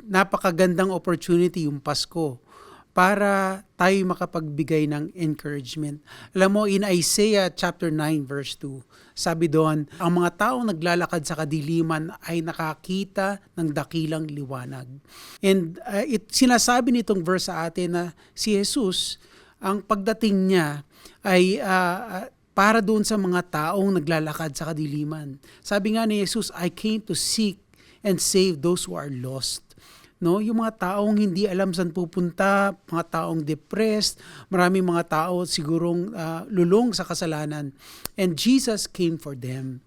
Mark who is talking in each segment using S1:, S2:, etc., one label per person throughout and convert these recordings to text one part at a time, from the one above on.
S1: napakagandang opportunity yung Pasko para tayo makapagbigay ng encouragement. Alam mo, in Isaiah chapter 9 verse 2, sabi doon, ang mga taong naglalakad sa kadiliman ay nakakita ng dakilang liwanag. And sinasabi nitong verse sa atin na si Jesus, ang pagdating niya ay para doon sa mga taong naglalakad sa kadiliman. Sabi nga ni Jesus, I came to seek and save those who are lost. No, yung mga taong hindi alam saan pupunta, mga taong depressed, maraming mga tao sigurong lulong sa kasalanan. And Jesus came for them.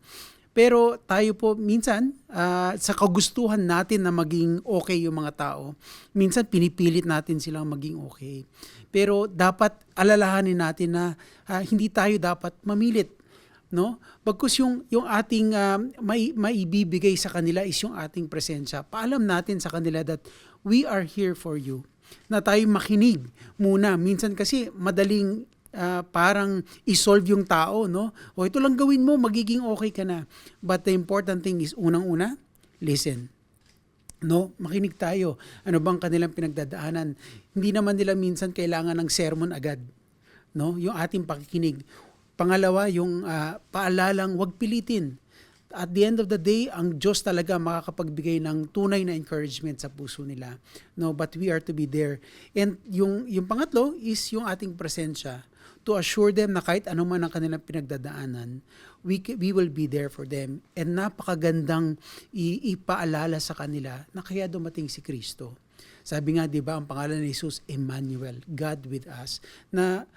S1: Pero tayo po minsan, sa kagustuhan natin na maging okay yung mga tao, minsan pinipilit natin silang maging okay. Pero dapat alalahanin natin na hindi tayo dapat mamilit. No? Bagkus yung ating maibibigay sa kanila is yung ating presensya. Paalam natin sa kanila that we are here for you. Na tayo makinig muna. Minsan kasi madaling parang isolve yung tao, no? O ito lang gawin mo, magiging okay ka na. But the important thing is, unang-una, listen. No, makinig tayo. Ano bang kanilang pinagdadaanan? Hindi naman nila minsan kailangan ng sermon agad. No? Yung ating pakikinig. Pangalawa, yung paalalang wag pilitin. At the end of the day, ang Diyos talaga makakapagbigay ng tunay na encouragement sa puso nila. No, but we are to be there. And yung pangatlo is yung ating presensya to assure them na kahit ano man ang kanilang pinagdadaanan, we will be there for them. And napakagandang ipaalala sa kanila na kaya dumating si Kristo. Sabi nga, di ba, ang pangalan ni Jesus, Emmanuel, God with us, na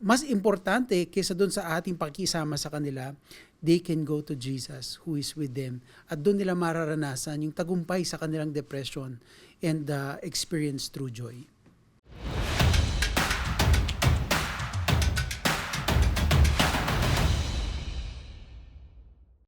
S1: mas importante kaysa doon sa ating pakisama sa kanila, they can go to Jesus who is with them. At doon nila mararanasan yung tagumpay sa kanilang depression and experience true joy.